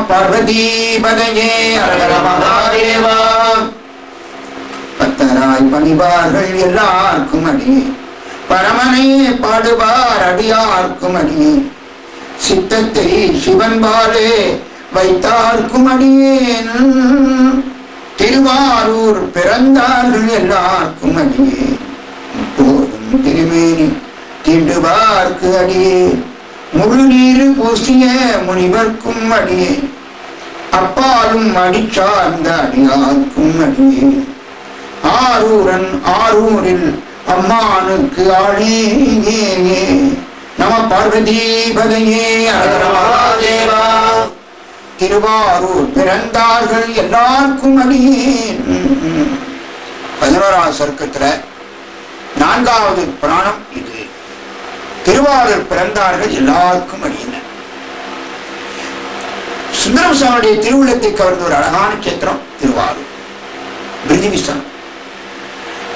பார்வதி பதையே அரகர மகாதேவா. பத்தராய் பணிவார்கள் எல்லாருக்கும் அடி பரமனை பாடுவார் அடியார்க்கும் அடி சித்தத்தை சிவன் பாலே வைத்தார்க்கும் அடியேன் திருவாரூர் பிறந்தார்கள் எல்லாருக்கும் அடியே போதும் திருமேனி தீண்டுவார்க்கு அடியே முழு நீரு பூசிய முனிவர்க்கும் அடியே அப்பாலும் அடிச்சார்ந்த அடியார்க்கும் அடியே ஆரூரன் ஆரூரில் அம்மானுக்கு ஆளே நம பார்வதி பதையே அரகர மகாதேவா. திருவாரூர் பிறந்தார்கள் எல்லாருக்கும் அடியேன். 11ஆவது சர்க்கத்துல 4வது புராணம் இது. திருவாரூர் பிறந்தார்கள் எல்லாருக்கும் அடியேன். சுந்தரம் சுவாமியுடைய திருவுள்ளத்தை கவர்ந்த ஒரு அழகான சேத்திரம் திருவாரூர். பிரிதிவிஸ்தலம்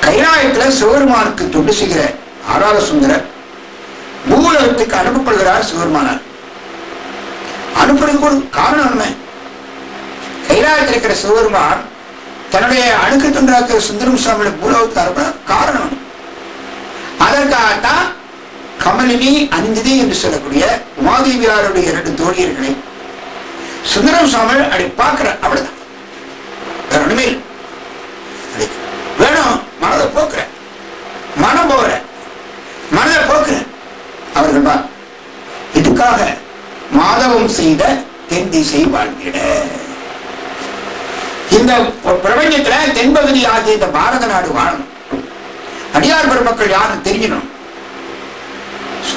கைலாயத்துல சிவபெருமானுக்கு தொண்டு செய்கிற ஆராத சுந்தரர் பூலகத்துக்கு அனுப்பப்படுகிறார். சிவபெருமானார் அனுப்புறதுக்கு ஒரு காரணம் என்ன? கைலாயத்தில் இருக்கிற சிவபெருமான் தன்னுடைய அணுக்கு தொண்டாக்கிற சுந்தரம் சுவாமியோட பூலகத்துக்கு அனுப்ப காரணம். அதற்காகத்தான் கமலினி அந்திதி என்று சொல்லக்கூடிய உமாதேவியாருடைய 2 தோழியர்களை சுந்தரம் சுவாமி அப்படி பார்க்கிற. அவ்வளவுதான், வேற ஒண்ணுமே வேணும். மனதை போக்குற, மனம் போகிற, மனதை போக்குற அவர்கள் இதுக்காக மாதவம் செய்த தென் திசை வாழ்ந்திட. இந்த பிரபஞ்சத்துல தென்பகுதி ஆகிய இந்த பாரத நாடு வாழணும். அடியார் பெருமக்கள் யாரும் தெரியணும்.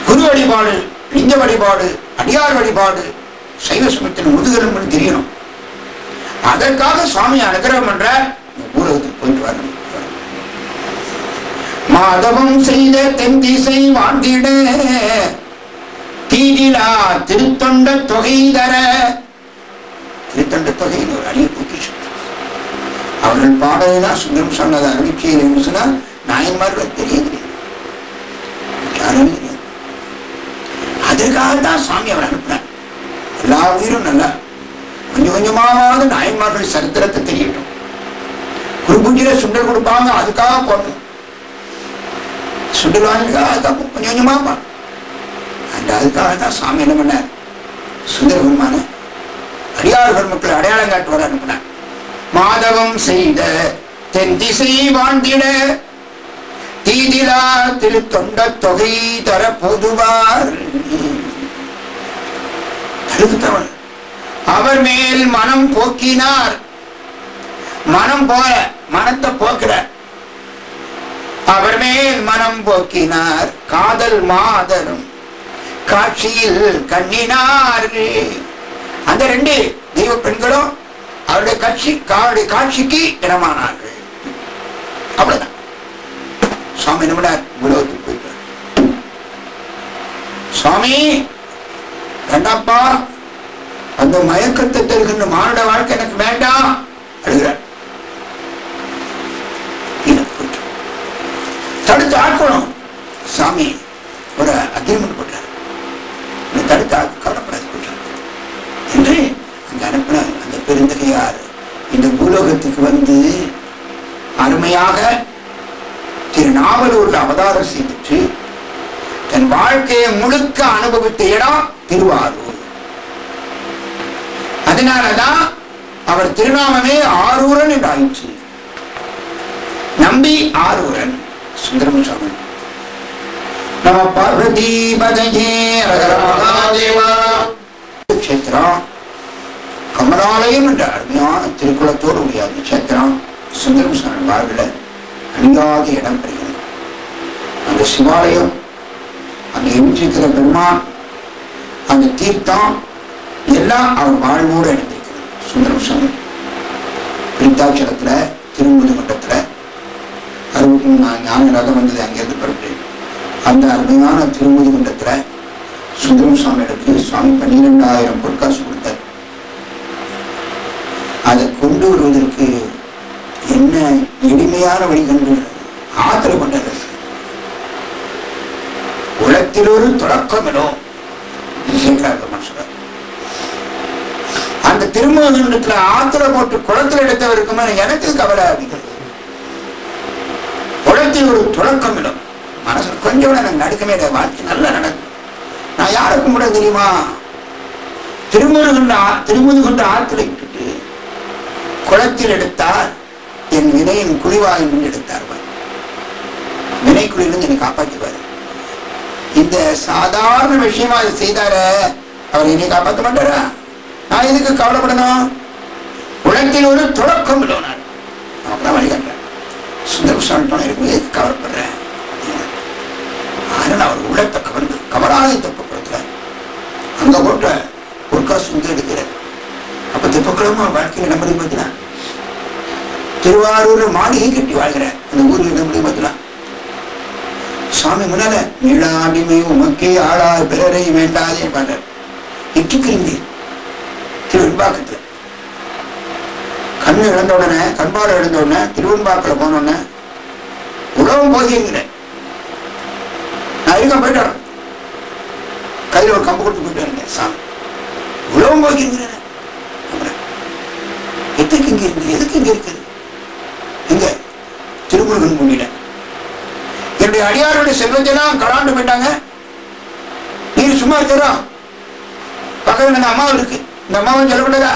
குரு வழிபாடு, லிங்க வழிபாடு, அடியார் வழிபாடு, சைவ சமயத்தின் முதுகெலும்புன்னு தெரியணும். அதற்காக சுவாமி அனுகிரகம் என்ற ஊரகத்துக்கு போயிட்டு வரணும். மாதவம் செய்த தென் திசை வாழ்ந்திட தீதிலா திருத்தொண்ட தொகை தர. திருத்தொண்ட தொகைன்னு ஒரு அரிய பொக்கிஷம். அவர்கள் பாடலாம் சுந்தரம் சொன்னதை அருளிச்செய்து என்று சொன்னால் நாயன்மார்கள் தெரியாது. அதற்காகத்தான் சுவாமி அவர் அனுப்பினார். எல்லா உயிரும் நல்லா கொஞ்சம் கொஞ்சமாவது நாயன்மார்கள் சரித்திரத்தை தெரியட்டும். குருபூஜையில சுண்டல் கொடுப்பாங்க, அதுக்காக போடணும். சுண்டல் வாங்கிக்காக கொஞ்சம் கொஞ்சமா பாடும். அந்த அதுக்காக தான் சுவாமி என்ன பண்ணார்? சுந்தர பெருமான அடியார் பெருமக்கள் அடையாளம் காட்டுவார் அனுப்பினார். மாதவம் செய்த தென் திசை வாழ்ந்திட தீதிலா திருத்தொண்ட தொகை தர பொதுவார். தருத்தவன் அவர் மேல் மனம் போக்கினார். மனம் போல மனத்தை போக்குற அவர் மேல் மனம் போக்கினார். காதல் மாதரும் காட்சியில் கண்ணினார். அந்த 2 தெய்வ பெண்களும் அவருடைய காட்சிக்கு இடமானார்கள். அவ்வளவுதான். சுவாமி நம்மளார் உலகத்துக்கு போயிட்டார். சுவாமி வேண்டாப்பா, அந்த மயக்கத்தை தருகின்ற மானுட வாழ்க்கை எனக்கு வேண்டாம் அழுகிறார். தடுத்து ஆட்கணும். சாமி ஒரு அக்ரிமெண்ட் போட்டார். தடுத்து கவலைப்படாது என்று அங்க அனுப்பின அந்த பெருந்தகையார் இந்த பூலோகத்துக்கு வந்து அருமையாக திருநாவலூர்ல அவதாரம் செய்துட்டு தன் வாழ்க்கையை முழுக்க அனுபவித்த இடம் திருவாரூர். அதனாலதான் அவர் திருநாமமே ஆரூரன் என்று ஆயிற்று. நம்பி ஆரூரன் சுந்தரம் சுவாமி. நம பார்வதி பதையே அரகர மகாதேவா. கஷேத்திரம் கமலாலயம் என்ற அருமையான திருக்குளத்தோடு உடைய கஷேத்திரம் சுந்தரம் சுவாமி வாழ்வில் அழியாத இடம் பெறுகிறது. அந்த சிவாலயம், அந்த எம்ஜிக்கிற பெருமான், அந்த தீர்த்தம் எல்லாம் அவர் வாழ்வோடு இணைந்திருக்கிறது. சுந்தரம் சுவாமி பிரித்தாட்சரத்துல திருமுதுகுண்டத்துல 63 ஞான ரகம் வந்தது அங்கிருந்து படுத்து அந்த அருமையான திருமுதுகுண்டத்துல சுந்தரம் சுவாமிகளுக்கு சுவாமி 12,000 பொற்காசு கொடுத்தார். அதை கொண்டு வருவதற்கு என்ன எளிமையான வழி கண்டு ஆதரவு கொண்டது. உலகத்தில் ஒரு தொடக்கம் எனும் அந்த திருமணத்துல ஆத்துல போட்டு குளத்துல எடுத்தவருக்குமே எனக்கு கவலை அப்படிங்கிறது. குளத்தில் ஒரு துளக்கம் இடம் மனசு கொஞ்சம் எனக்கு நடுக்கமே இல்லை. வாழ்க்கை நல்லா நடக்கும். நான் யாரை கும்பிட தெரியுமா? திருமுதுகொண்ட ஆத்துல இட்டுட்டு குளத்தில் எடுத்தார் என் வினையின் குழிவாயின் எடுத்தார். வினைக்குழியிலிருந்து என்னை காப்பாற்றுவார். இந்த சாதாரண விஷயமா அதை செய்தார அவர் என்னை காப்பாற்ற மாட்டாரா? நான் எதுக்கு கவலைப்படணும்? குளத்தில் ஒரு துளக்கம் இல்லை. நான் நமக்குதான் வழிகாட்டுறேன். சுந்தரசாமி இருக்கும் எதுக்கு கவலைப்படுறேன்? ஆனால் அவர் உள்ளத்தை கவராத தெப்பக்குளத்துல அங்க போட்ட ஒரு காசு வந்து எடுக்கிறேன். அப்ப தெப்பக்குளமா வாழ்க்கையில் நம்படி பார்க்கலாம். திருவாரூர்ல மாளிகை கட்டி வாழ்கிறேன். அந்த ஊரில் நம்படி பார்க்கலாம். சுவாமி முன்னால நீளாடிமை உமக்கே ஆளா பிறரை வேண்டாதே பாடுறார். இட்டுக்கிருந்தி திருவெண்பாக்கத்துல கண்ணு இழந்த உடனே கண்பாடு இழந்த உடனே திருவெண்பாக்கில் போனோடனே உலகம் போகிறேன். நான் இருக்க போயிட்டு கையில் ஒரு கம்பு கொடுத்து போயிட்டு இருந்தேன். சாமி உலகம் போகிறேன். எதுக்கு இங்க இருக்கு? எதுக்கு இங்க இருக்குது? எங்க திருமுருகன் பூமியில என்னுடைய அடியாருடைய செல்வத்தை எல்லாம் கலாண்டு போயிட்டாங்க. நீர் சும்மா இருக்கிறோம். பக்கத்தில் அந்த அம்மாவும் இருக்கு. இந்த அம்மாவும் சொல்லப்பட்டதா?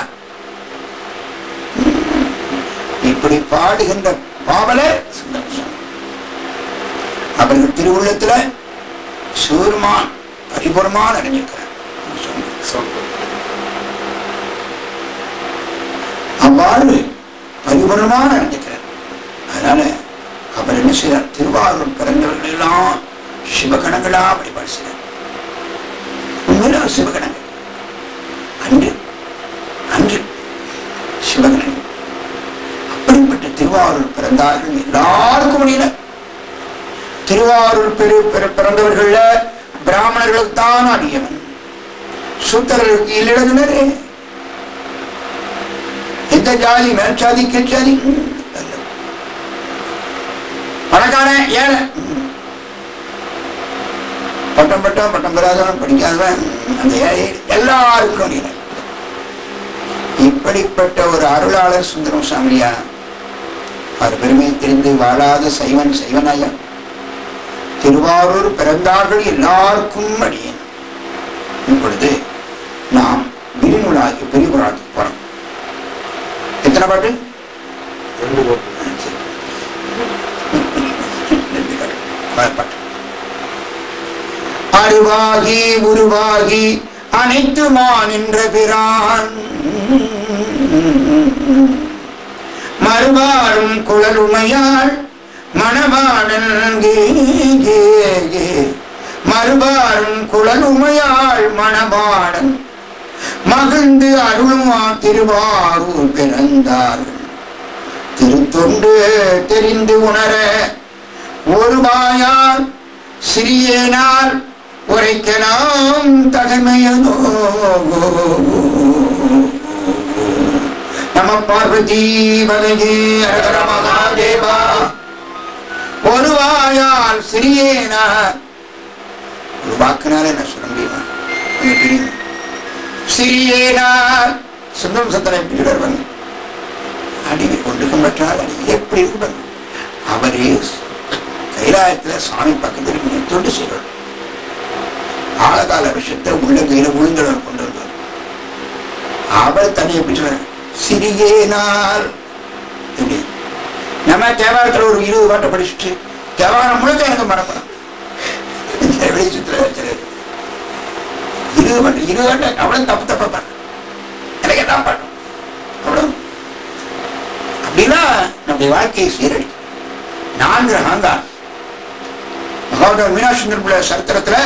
இப்படி பாடுகின்ற பாவலை அவர்கள் திருவுள்ளத்துல சூர்மான் பரிபூர்ணமான அறிஞ்சிருக்கிறார். அவ்வாறு பரிபூர்ணமான அறிஞ்சிருக்கிறார். அதனால அவர் என்ன செய்யறார்? திருவாரூர் பிறந்தவர்கள் எல்லாம் சிவகணங்களா வழிபாடு செய்றார். உண்மையில சிவகணங்கள் அன்று அன்று சிவகணங்கள். அப்படிப்பட்ட திருவாரூர் பிறந்தார்கள். எல்லாருக்கும் முடியல. திருவாரூர் பிறந்தவர்கள பிராமணர்களுக்கு தான் அடியவன். சூத்திரர்களுக்கு இல்லிடனரே. எந்த ஜாதி? மேற்சாதி கீழ்ச்சாதி பணக்காரன் ஏழை பட்டம் பட்டம் பெறாதவன் படிக்காதவன் அந்த ஏழை எல்லாருக்கும். இப்படிப்பட்ட ஒரு அருளாளர் சுந்தரம் சாமியா. அவர் பெருமை தெரிந்து வாழாத சைவனாயா. திருவாரூர் பிறந்தார்கள் எல்லாருக்கும் அடியேன். இப்பொழுது நாம் விரிநூலாகி பெரியபுராணத்துக்கு போறோம். எத்தனை பாட்டு? அறிவாகி உருவாகி அனைத்துமா நின்ற பிரான் மறுவாரும் குழலுமையாள் மணவாளன் மறுவாரும் குழலுமையாள் மணவாளன் மகிழ்ந்து அருளுமா திருவாரூர் பிறந்தார்கள். திருத்தொண்டு தெரிந்து உணர ஒரு வாயால் சிறியேனால் உரைக்கலாம் தகமையனோ. நம பார்வதி பகஜி ஹர மகாதேவா. ஒரு வாயால் சிறியேனார். ஒரு வாக்குனால என்ன சொல்ல முடியுமா? சிறியேனார் சுந்தரம் சந்தனை எப்படி வருவாங்க? அடிமை கொண்டு கம்பற்றால் அடி எப்படி இருப்பாங்க? அவரே கைலாயத்துல சாமி பக்கத்தில் தொண்டு செய்வார். ஆழகால விஷயத்தை உள்ள கையில உளுந்தவர் கொண்டு வருவார். அவர் தன்னை எப்படி சொல்ற? சிறியேனார். எப்படி நம்ம தேவாரத்துல ஒரு 20 பாட்டை படிச்சுட்டு தேவாரம் முழுக்க எனக்கு மறப்பணும். 20 பாட்டு அவ்வளவு தப்பா பாரு. எனக்கு என்ன பாட்டும் அவ்வளவு அப்படின்னா நம்முடைய வாழ்க்கையை சீரழி. 4 ஆங்கார் மகாதேவ மீனாட்சி பிள்ளை சரித்திரத்துல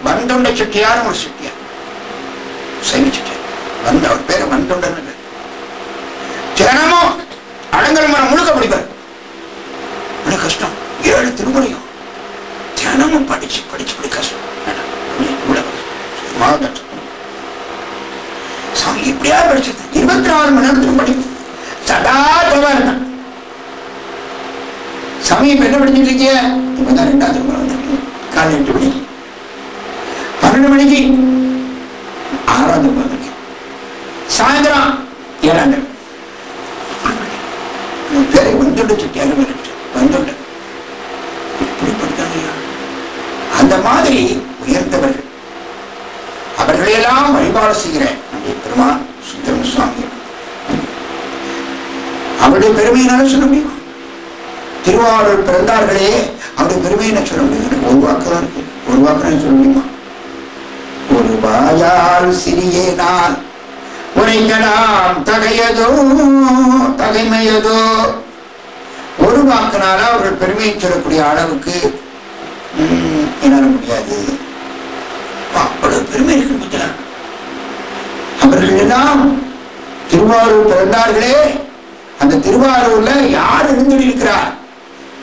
வந்தொண்ட செட்டியாரும் ஒரு செட்டியார், சைவ செட்டியார். வந்த அவர் பேரு வந்தொண்டன். தினமும் அடங்கல் மரம் முழுக்க படிப்பார். கஷ்டம். 7 திருமுறையும் தினமும் படிச்சு கஷ்டம். சாமி இப்படியா படிச்சது? 24 மணி நேரத்துக்கு படிக்கும். சதா தவா இருந்தான். சாமி இப்ப என்ன படிச்சுட்டு இருக்கிய? இப்பதான் 2வது திருமுறை வந்திருக்கு. காலை 8 மணிக்கு 12 மணிக்கு 6வது திருமுறை வந்திருக்கு. சாயந்தரம் இப்படியெல்லாம் வழிபாடு செய்கிறேன் பெருமான் சுந்தரம் சுவாமி. அவருடைய பெருமையினால சொல்ல முடியும். திருவாரூர் பிறந்தார்களே அவருடைய பெருமையின சொல்ல முடியும். ஒரு வாக்குதான் இருக்கு. ஒரு வாக்கு சொல்ல முடியுமா? ஒரு வாயால் சிறியே நான் உரைக்கலாம் தகையதோ தகைமையதோ. ஒரு வாக்கினால அவர்கள் பெருமையை சொல்லக்கூடிய அளவுக்கு என்னால முடியாது. அவ்வளவு பெருமை இருக்கு. அவர்கள் எல்லாம் திருவாரூர் பிறந்தார்களே, அந்த திருவாரூர்ல யார் இருந்திருக்கிறார்?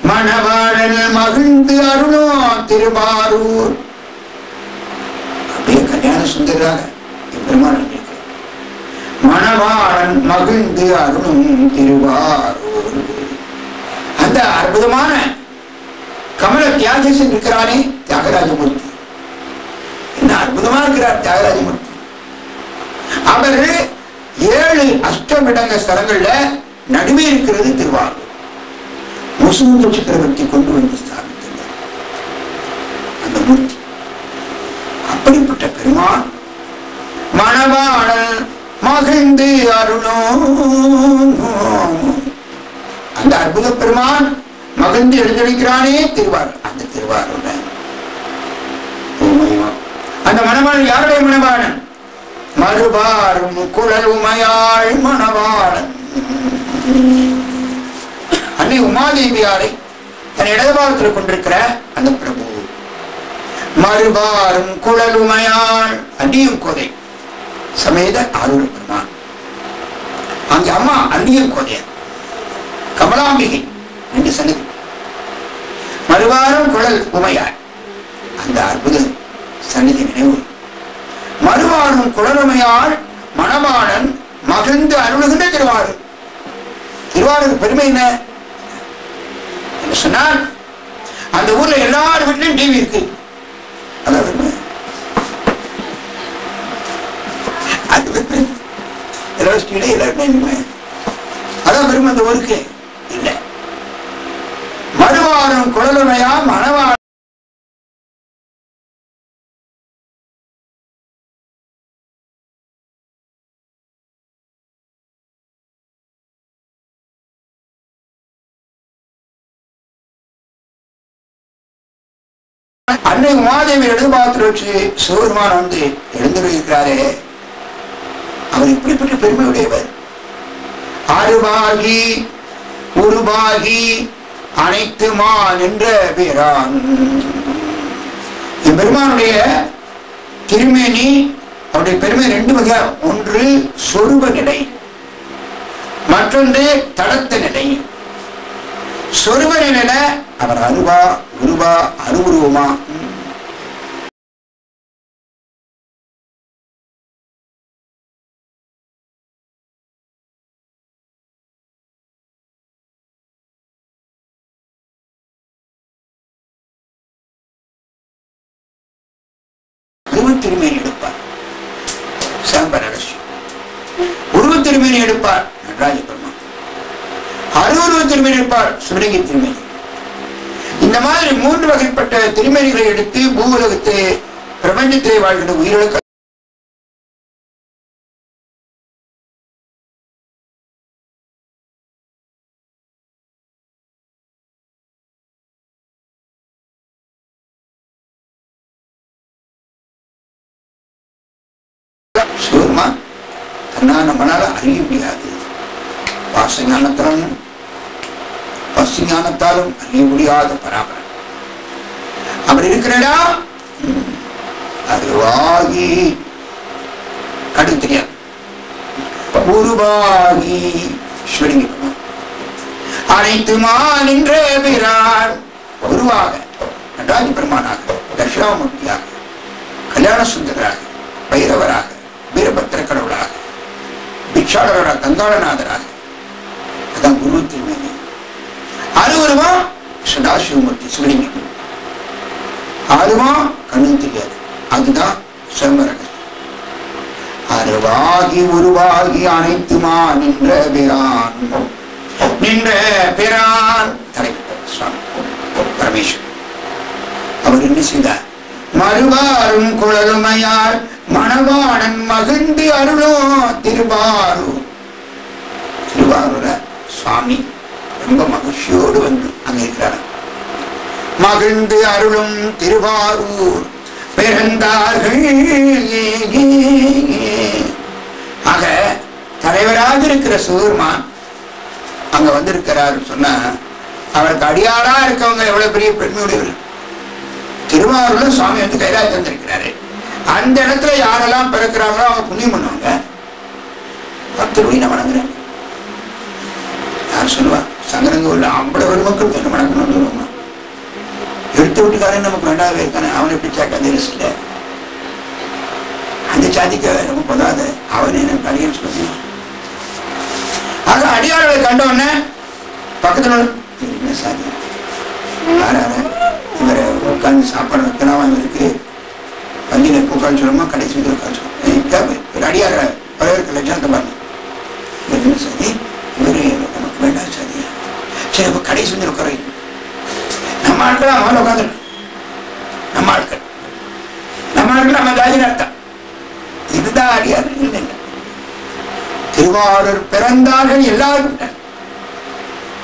மணவாழல் மகிழ்ந்து அருளும் திருவாரூர். அப்படியே கல்யாண சுந்தராக பெருமாள் மணவாளன் மகிழ்ந்து அருளும் திருவாரூர். அந்த அற்புதமான கமல தியாகேசன் இருக்கிறானே தியாகராஜமூர்த்தி, என்ன அற்புதமா இருக்கிறார் தியாகராஜமூர்த்தி. அவர் 7 அஷ்டமிடங்க ஸ்தலங்கள்ல நடுவே இருக்கிறது திருவாரூர். முசுகுந்த சக்கரவர்த்தி கொண்டு வந்து ஸ்தாபித்தார் அந்த மூர்த்தி. அப்படிப்பட்ட பெருமான் மணவாளன் மகிழ்ந்து அருளும். அந்த அற்புத பெருமான் மகிழ்ந்து எழுந்திருக்கிறானே திருவாரூர். அந்த திருவாரூர் அந்த மணவாளன் யாருடைய மணவாளன்? மறுபாரும் குழல் உமையாள் மணவாளன். அன்னை உமாதேவியாரை தன் இடதுபாரத்தில் கொண்டிருக்கிற அந்த பிரபு. மறுபாரும் குழல் உமையாள் அன்னியும் கோதை சமேத ஆரூர் பெருமான். அங்கே அம்மா அன்னியும் கோதையர் கமலாம்பிகை என்று சன்னிதி. மறுவாரம் குழல் உமையாள் அந்த அற்புத சன்னிதி நினைவு. மறுவாரும் குழலுமையாள் மணவாளன் மகிழ்ந்து அருளுகின்ற திருவாரூர். திருவாரூர் பெருமை என்ன சொன்னால், அந்த ஊர்ல எல்லார் வீட்டிலும் டிவி இருக்கு. அதான் பெருமை. அது பெருமை. அதான் பெருமை அந்த ஊருக்கு இல்லை. மறுவாரும் குழலுமையா மணவாளன் அன்னை உமாதேவி எழுதுபாத்திர வச்சு சிவபெருமான் வந்து எழுந்திருக்கிறாரே, அவர் இப்படிப்பட்ட பெருமையுடையவர். அருபாகி உருபாகி அனைத்துமான் என்ற பேரான். பெருமானுடைய திருமேனி அவருடைய பெருமை 2 வகை. ஒன்று சொருப நிலை, மற்றொன்று தடத்த நிலை. சொருப நிலையில அவர் அருவா உருவா அருவுருவமா திருமேனி எடுப்பார். சாம்பர் அரசு உருவ திருமேனி எடுப்பார் நடராஜ பெருமான். அருவுருவ திருமேனி எடுப்பார் சிவலிங்க திருமேனி. இந்த மாதிரி 3 வகைப்பட்ட திருமேனிகளை எடுத்து பூவுலகத்தை பிரபஞ்சத்திலே வாழ்கின்ற உயிர்களுக்கு சிவருமான் நம்மளால அறிய முடியாது. வாச ஞானத்தாலும் பசு ஞானத்தாலும் அறிய முடியாத பராபரம் அவர் இருக்கிறடா. அருவாகி கடு தெரியாது. உருவாகி சிவலிங்க அனைத்துமா நின்ற பிரான். உருவாக நடராஜ பெருமானாக, தட்சிணாமூர்த்தியாக, கல்யாண சுந்தராக, பைரவராக, வீரபத்திர கடவுளாக, பிக்ஷாளராக, கங்காளநாதராக. அதான் குரு திருமேனி. அருவருவா சதாசிவமூர்த்தி சிவலிங்கம். அருவா கண்ணு தெரியாது, அதுதான் சிவரகன். அருவாகி உருவாகி அனைத்துமா நின்ற பிரான். நின்ற பிரான் தலைவர் சுவாமி பரமேஸ்வரன். அவர் என்ன செய்தார்? மறுவாரும் குழலுமையால் மணவாளன் மகிழ்ந்து அருளும் திருவாரூர். திருவாரூர சுவாமி ரொம்ப மகிழ்ச்சியோடு வந்து அங்க இருக்கிறார். மகிழ்ந்து அருளும் திருவாரூர் பிறந்தார்கள். ஆக தலைவராக இருக்கிற சிவபெருமான் அங்க வந்திருக்கிறார் சொன்னா அவருக்கு அடியாளா இருக்கவங்க எவ்வளவு பெரிய பெருமையுடையவர். திருவாரூர்ல சுவாமி வந்து கைலாயம் தந்திருக்கிறாரு. அந்த இடத்துல யாரெல்லாம் பிறக்கிறாங்களோ அவங்க புண்ணியம் பண்ணுவாங்க. திருவீன வணங்குறேன் யார் சொல்லுவா? சங்கரங்கூர்ல 50 மக்களுக்கு என்ன வணக்கணும்னு சொல்லுவாங்க. எடுத்து விட்டுக்காரன் நமக்கு வேண்டாவே இருக்கானே, அவனை எப்படி சேர்க்காது இல்ல, அந்த சாதிக்க நம்ம போதாது, அவனே எனக்கு அடியன்னு சொல்லுவான். ஆக அடியாளர்களை கண்டவுடனே பக்கத்துல சாதி இவரை உட்காந்து சாப்பாடு வைக்கலாம், இவருக்கு பந்தியில உட்காந்து சொல்லணுமா, கடைசி உட்காந்து சொல்லணும். ஒரு அடியார வரவேற்க லட்சணத்தை பாருங்க. சாதி இவரு நமக்கு வேண்டாம் சாதியா, சரி அப்ப கடைசி வந்து உட்கார நம்ம ஆட்கள் அவன் உட்காந்து நம்ம ஆட்கள் நம்ம ஜாதி அர்த்தம். இதுதான் அடியார். இல்லை திருவாரூர் பிறந்தார்கள் எல்லாரும்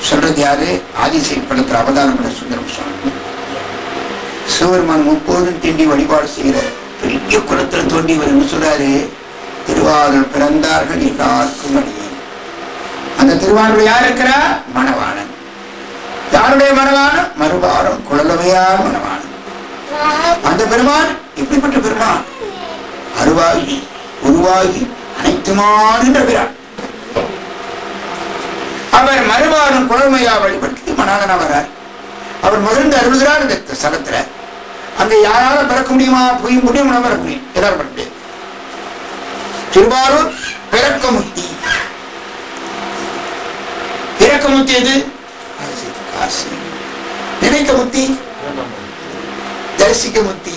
சொல்றது யாரு? ஆதிசைப்படத்தில் அவதாரம் பண்ண சுந்தரம் சுவாமி. சிவபெருமான் 30 தீண்டி வழிபாடு செய்கிற பெரிய குளத்துல தோண்டி வரும்னு சொல்றாரு. திருவாரூர் பிறந்தார்கள் எல்லாருக்கும் அடியே. அந்த திருவாரூர் யார் இருக்கிறா? மணவாளன். யாருடைய மணவாளன்? மறுவாரம் குழலவையார் மணவாளன். அந்த பெருமான் எப்படிப்பட்ட பெருமான்? அருவாகி உருவாகி அனைத்துமான பிரான். அவர் மறுவாரம் குழமையா வழிபடுத்தி மணாளனா வர்றார். அவர் மகிழ்ந்து அருள்கிறார். இந்த ஸ்தலத்துல அங்க யாரால பிறக்க முடியுமா? போய் முடியும், பிறக்க முடியும், எல்லாரும் பிறக்க முடியாது. திருவாரூர் பிறக்க முத்தி. பிறக்க முத்தி எது? நினைக்க முத்தி, தரிசிக்க முத்தி.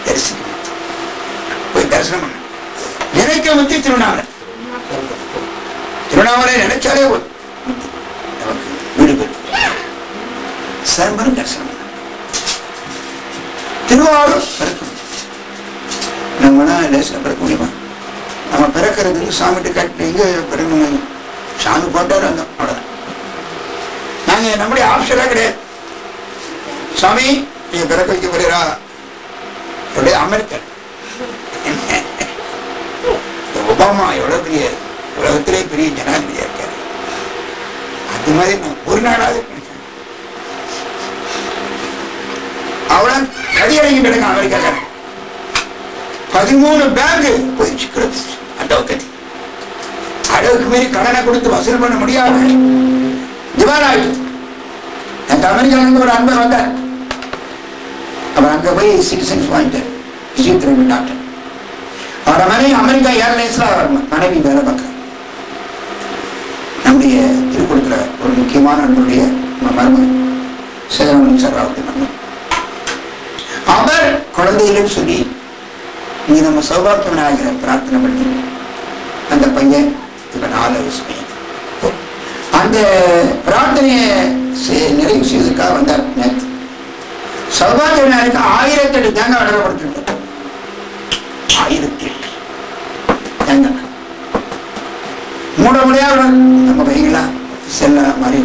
தரிசிக்க முத்தி போய் தரிசனம் பண்ண. நினைக்க முத்தி திருவண்ணாமலை. திருவண்ணாமலை நினைச்சாலே நமக்கு வீடு பெறும். சர்மரும் தரிசனம் பண்ண. திருவாரூர் பிறக்க நம்மனா லேசில பிறக்க முடியுமா? நம்ம பிறக்கிறதுக்கு சாமிட்டு கட்டு எங்க பிறக்கணும், சாமி போட்டாரு அந்த அவ்வளவுதான். நாங்க நம்முடைய ஆப்ஷனா கிடையாது. சாமி நீங்க பிறக்க வைக்க போறீரா? அப்படியே அமெரிக்கன் ஒபாமா எவ்வளவு பெரிய உலகத்திலே பெரிய ஜனாதிபதியா இருக்காரு. அது மாதிரி ஒரு நாளாவது அவ்வளவு கடியடங்கி கிடக்க அமெரிக்கா 13 பேங்க் போயிடுச்சு. அளவுக்கு மீறி கடனை கொடுத்து வசூல் பண்ண முடியாது. திவாலாயிட்டு எனக்கு அமெரிக்காவிலிருந்து ஒரு அன்பர் வந்தார். அவர் அங்க போய் சிட்டிசன்ஸ் வாங்கிட்டார். Physiotherapy doctor. அவரோட மனைவி அமெரிக்கா ஏர்லைன்ஸ்ல மனைவி வேலை பார்க்கிறார். நம்முடைய திருக்குளத்துல ஒரு முக்கியமான நம்மளுடைய மருமகன் சேதரமன் சார் அவருடைய மருமகன். அவர் குழந்தைகளும் சொல்லி நீ நம்ம சௌபாக்கியம் ஆகிற பிரார்த்தனை பண்ணி அந்த பையன் இப்ப 4 வயசு பையன் அந்த பிரார்த்தனையை நிறைவு செய்வதற்காக வந்தார். நேற்று சௌபாக்கிய விநாயகருக்கு 1008 தேங்காய் அடரப்படுத்திருந்தார். 1008 தேங்காய் மூட முடியாது. நம்ம பையங்களா செல்ல மாதிரி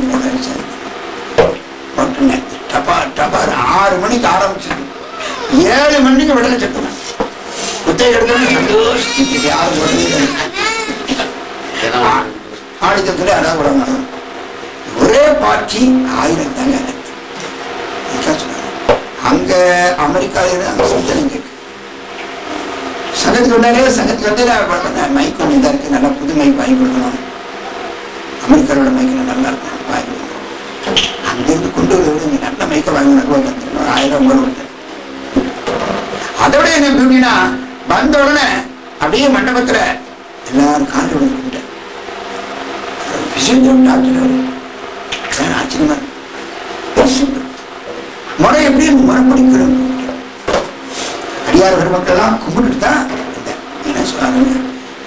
டப்பா டப்பா 6 மணிக்கு ஆரம்பிச்சு 7 மணிக்கு விடலை சட்டம் புத்தகம் எடுக்கணும். சந்தோஷத்துக்கு யாரும் ஆடித்தத்துல அதான் விட ஒரே பாட்டி 1000 தாங்க. அங்க அமெரிக்காவில அங்க சுத்தம் கேட்கு சங்கத்துக்கு வந்தாலே சங்கத்துக்கு வந்து மைக் கொஞ்சம் தான் இருக்கு. நல்லா புது மைக் வாங்கி கொடுக்கணும். அமெரிக்காவோட மைக்கு நல்லா இருக்கும், வாங்கி கொடுக்கணும். அங்கிருந்து கொண்டு வருவது நல்ல மைக்கை வாங்கி 1000 ரூபாய். அதோட என்ன எப்படின்னா வந்த உடனே அப்படியே மண்டபத்துல எல்லாரும் கால் விழுந்துட்டேன். டாக்டர் ஆச்சரியமா முறை எப்படி முறைப்படிக்கிறோம். அடியார் பெருமக்கள் எல்லாம் கும்பிட்டு தான் என்ன சொல்றாங்க,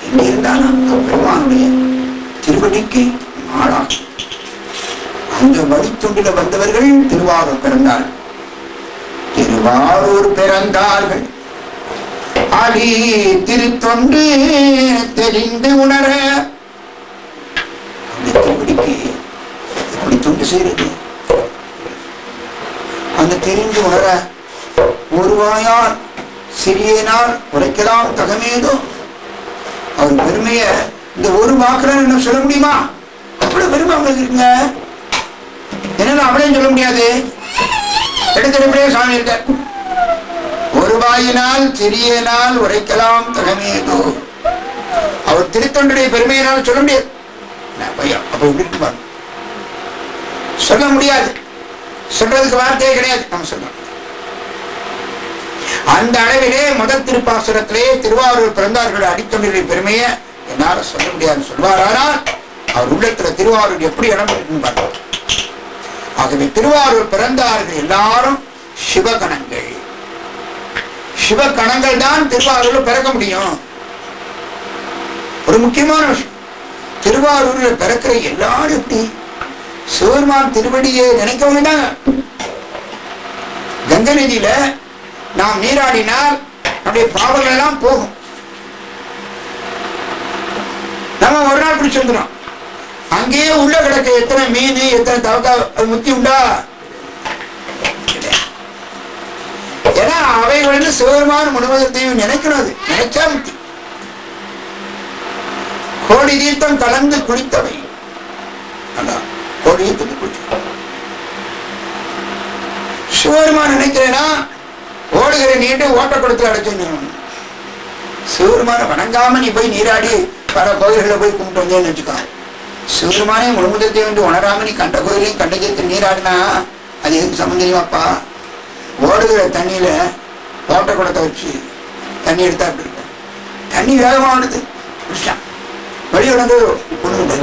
எங்க இருந்தாலும் பெருமானுடைய திருவடிக்கு மாறாம். அந்த வழித்தொண்டில வந்தவர்கள் திருவாரூர் பிறந்தார். திருவாரூர் பிறந்தார்கள் அடி திருத்தொண்டு தெரிந்து உணர. எப்படி தொண்டு செய்யறது? அந்த தெரிந்து உணர ஒரு வாயால் சிறியனால் உரைக்கலாம் தகமேதோ. அவர் பெருமைய இந்த ஒரு வாக்குல என்ன சொல்ல முடியுமா? அவ்வளவு பெருமை அவங்களுக்கு இருக்குங்க. என்ன அவளையும் சொல்ல முடியாது. எடுத்தடிப்படியே சாமி இருக்க. ஒரு வாயினால் சிறியனால் உரைக்கலாம் தகமேதோ. அவர் திருத்தொண்டுடைய பெருமையினால் சொல்ல முடியாது. அப்ப எப்படி இருக்குமா? சொல்ல முடியாது. சொல்றதுக்கு வார்த்தையே கிடையாது. நம்ம சொல்லலாம். அந்த அளவிலே முதல் திருப்பாசுரத்திலே திருவாரூர் பிறந்தார்கள் அடித்தொண்டினுடைய பெருமையை என்னால சொல்ல முடியாது சொல்வாரானால் அவர் உள்ளத்துல திருவாரூர் எப்படி இடம் இருக்குன்னு பார்க்கலாம். ஆகவே திருவாரூர் பிறந்தார்கள் எல்லாரும் சிவகணங்கள். சிவகணங்கள் தான் திருவாரூர்ல பிறக்க முடியும். ஒரு முக்கியமான விஷயம், திருவாரூர்ல பிறக்கிற எல்லாரும் எப்படி சிவபெருமான் திருவடியை நினைக்கவங்க தான். கங்கை நதியில நாம் நீராடினால் நம்முடைய பாவங்கள் எல்லாம் போகும். நம்ம ஒரு நாள் பிடிச்சு வந்துடும். அங்கேயே உள்ள கிடக்க எத்தனை மீன் எத்தனை தவக்கா அது முத்தி உண்டா? ஏன்னா அவைகள் வந்து சிவபெருமான முழுவதையும் நினைக்கணும். அது நினைச்சா முத்தி. கோடி தீர்த்தம் கலந்து குளித்தவை. கோடி தீர்த்தத்தை குளிச்சு சிவபெருமான் நினைக்கிறேன்னா ஓடுகிற நீட்டு ஓட்டக்குளத்தில் அடைச்சு. சிவபெருமான வணங்காம நீ போய் நீராடி பல கோயில்களை போய் கும்பிட்டு வந்தேன்னு வச்சுக்கோ. சிவபெருமானே முழுமுதத்தை வந்து உணராம நீ கண்ட கோயிலையும் கண்ட தீர்த்து நீராடினா அது எதுக்கு சம்பந்தமாப்பா? ஓடுகிற தண்ணியில ஓட்டக்குளத்தை வச்சு தண்ணி எடுத்தா அப்படி இருக்கு. தண்ணி வேகமா ஓடுது. வழி உடனே ஒண்ணு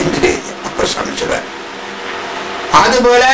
என்று அப்ப சமைச்சுடுவார். அதுபோல